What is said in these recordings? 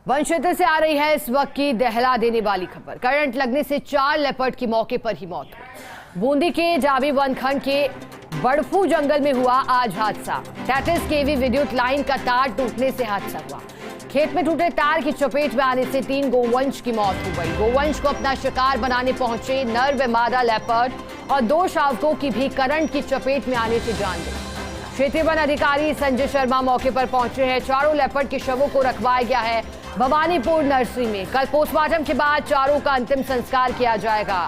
One क्षेत्र से आ रही है इस वक्त की दहला देने वाली खबर। करंट लगने से 4 लेपर्ड की मौके पर ही मौत हुई। बूंदी के जाबी वनखंड के बड़फू जंगल में हुआ आज हादसा। 33 केवी विद्युत लाइन का तार टूटने से हादसा हुआ। खेत में टूटे तार की चपेट में आने से 3 गोवंश की मौत हो गई। गोवंश को अपना शिकार बनाने पहुंचे नर व मादा लेपर्ड और 2 शावकों की भी करंट की चपेट में आने से जान गई। क्षेत्रीय वन अधिकारी संजय शर्मा मौके पर पहुंचे हैं। चारों लेपर्ड के शवों को रखवाया गया है भवानीपुर नर्सरी में। कल पोस्टमार्टम के बाद चारों का अंतिम संस्कार किया जाएगा।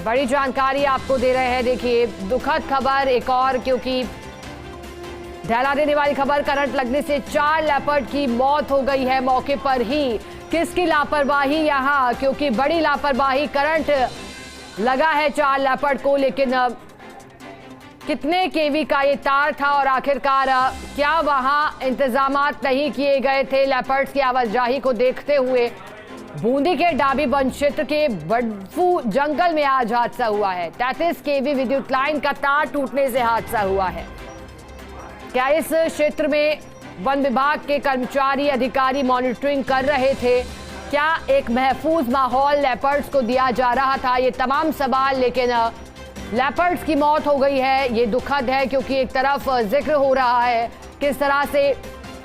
बड़ी जानकारी आपको दे रहे हैं। देखिए, दुखद खबर एक और, क्योंकि दहला देने वाली खबर। करंट लगने से 4 लेपर्ड की मौत हो गई है मौके पर ही। किसकी लापरवाही यहाँ, क्योंकि बड़ी लापरवाही। करंट लगा है 4 लेपर्ड को, लेकिन कितने केवी का ये तार था और आखिरकार क्या वहां इंतजामात नहीं किए गए थे लेपर्ड्स की आवाजाही को देखते हुए। बूंदी के डाबी वन क्षेत्र के बड़फू जंगल में आज हादसा हुआ है। 33 केवी विद्युत लाइन का तार टूटने से हादसा हुआ है। क्या इस क्षेत्र में वन विभाग के कर्मचारी अधिकारी मॉनिटरिंग कर रहे थे? क्या एक महफूज माहौल लेपर्ड्स को दिया जा रहा था? ये तमाम सवाल, लेकिन लेपर्ड्स की मौत हो गई है। ये दुखद है, क्योंकि एक तरफ जिक्र हो रहा है किस तरह से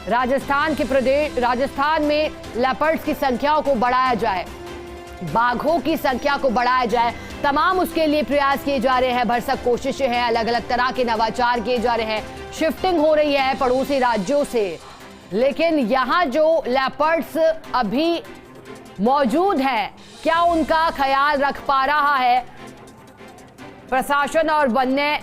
राजस्थान में लेपर्ड्स की संख्याओं को बढ़ाया जाए, बाघों की संख्या को बढ़ाया जाए। तमाम उसके लिए प्रयास किए जा रहे हैं, भरसक कोशिशें हैं, अलग अलग तरह के नवाचार किए जा रहे हैं, शिफ्टिंग हो रही है पड़ोसी राज्यों से। लेकिन यहाँ जो लेपर्ड्स अभी मौजूद हैं, क्या उनका ख्याल रख पा रहा है प्रशासन और वन्य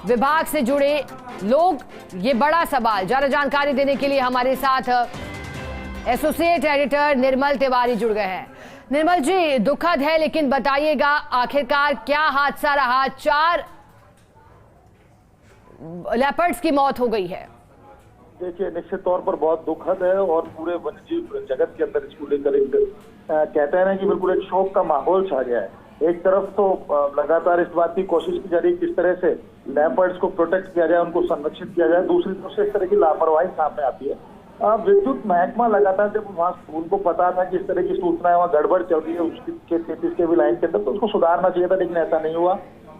विभाग से जुड़े लोग? ये बड़ा सवाल। ज्यादा जानकारी देने के लिए हमारे साथ एसोसिएट एडिटर निर्मल तिवारी जुड़ गए हैं। निर्मल जी, दुखद है, लेकिन बताइएगा आखिरकार क्या हादसा रहा? 4 लेपर्ड्स की मौत हो गई है। देखिए, निश्चित तौर पर बहुत दुखद है और पूरे वन्यजीव जगत के अंदर इसको लेकर एक कहते हैं ना कि बिल्कुल एक शोक का माहौल छा गया है। एक तरफ तो लगातार इस बात की कोशिश की जा रही है किस तरह से लेपर्ड्स को प्रोटेक्ट किया जाए, उनको संरक्षित किया जाए। दूसरी तरफ से इस तरह की लापरवाही सामने आती है। विद्युत महकमा लगातार जब वहाँ उनको पता था कि इस तरह की सूचनाएं वहाँ गड़बड़ चल रही है उसके 33 केवी लाइन के अंदर, तो उसको सुधारना चाहिए था, लेकिन ऐसा नहीं हुआ।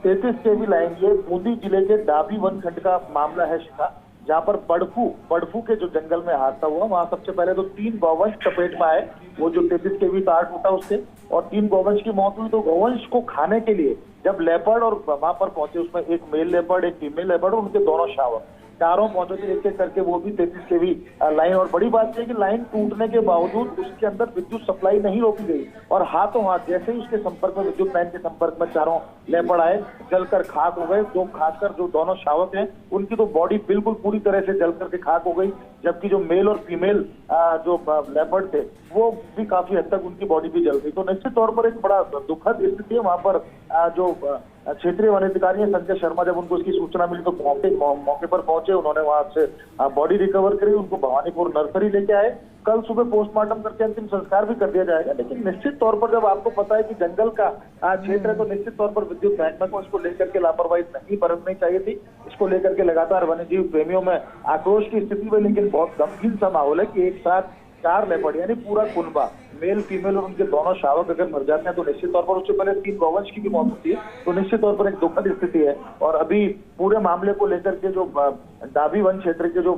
33 केवी लाइन ये बूंदी जिले के डाबी वनखंड का मामला है शिखा, जहाँ पर बड़फू के जो जंगल में हादसा हुआ, वहां सबसे पहले तो 3 गौवंश चपेट में आए। वो जो 33 केवी तार टूटा उससे, और 3 गौवंश की मौत हुई। तो गौवंश को खाने के लिए जब लेपर्ड और वहां पर पहुंचे, उसमें एक मेल लेपर्ड, एक फीमेल लेपर्ड और उनके दोनों शावक, चारों पहुंचे थे एक एक करके, वो भी 33 केवी लाइन। और बड़ी बात यह कि लाइन टूटने के बावजूद उसके अंदर विद्युत सप्लाई नहीं रोकी गई, और हाथों हाथ जैसे ही उसके संपर्क में, विद्युत लाइन के संपर्क में चारों लेपर्ड आए, जलकर खाक हो गए। जो खासकर जो दोनों शावक हैं उनकी तो बॉडी बिल्कुल पूरी तरह से जल करके खाक हो गई, जबकि जो मेल और फीमेल जो लेपर्ड थे वो भी काफी हद तक उनकी बॉडी भी जल गई। तो निश्चित तौर पर एक बड़ा दुखद स्थिति है। वहां पर जो क्षेत्रीय वन अधिकारी है संजय शर्मा, जब उनको इसकी सूचना मिली तो मौके पर पहुंचे। उन्होंने वहां से बॉडी रिकवर करी, उनको भवानीपुर नर्सरी लेके आए। कल सुबह पोस्टमार्टम करके अंतिम संस्कार भी कर दिया जाएगा। लेकिन निश्चित तौर पर जब आपको पता है कि जंगल का क्षेत्र है, तो निश्चित तौर पर विद्युत महकमा को इसको लेकर के लापरवाही नहीं बरतनी चाहिए थी। इसको लेकर के लगातार वन्यजीव प्रेमियों में आक्रोश की स्थिति में, लेकिन बहुत गंभीर सा माहौल है कि एक साथ 4 लेपर्ड यानी पूरा कुनबा, मेल फीमेल और उनके दोनों शावक अगर मर जाते हैं तो निश्चित तौर पर उससे पहले 3 गौवंश की भी मौत होती है। तो निश्चित तौर पर एक दुखद स्थिति है। और अभी पूरे मामले को लेकर के जो डाबी वन क्षेत्र के जो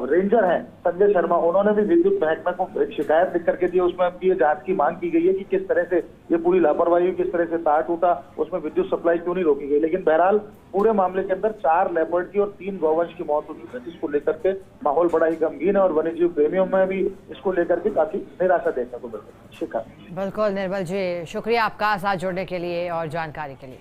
रेंजर हैं संजय शर्मा, उन्होंने भी विद्युत महकमा को एक शिकायत लिख करके दी। उसमें ये जांच की मांग की गई है कि किस तरह से ये पूरी लापरवाही हुई, किस तरह से तार टूटा, उसमें विद्युत सप्लाई क्यों नहीं रोकी गई। लेकिन बहरहाल पूरे मामले के अंदर 4 लेपर्ड की और 3 गौवंश की मौत हुई है, जिसको लेकर के माहौल बड़ा ही गंभीर है और वन्यजीव प्रेमियों में भी इसको लेकर के काफी निराशा देखने को मिलती है। बिल्कुल निर्मल जी, शुक्रिया आपका साथ जुड़ने के लिए और जानकारी के लिए।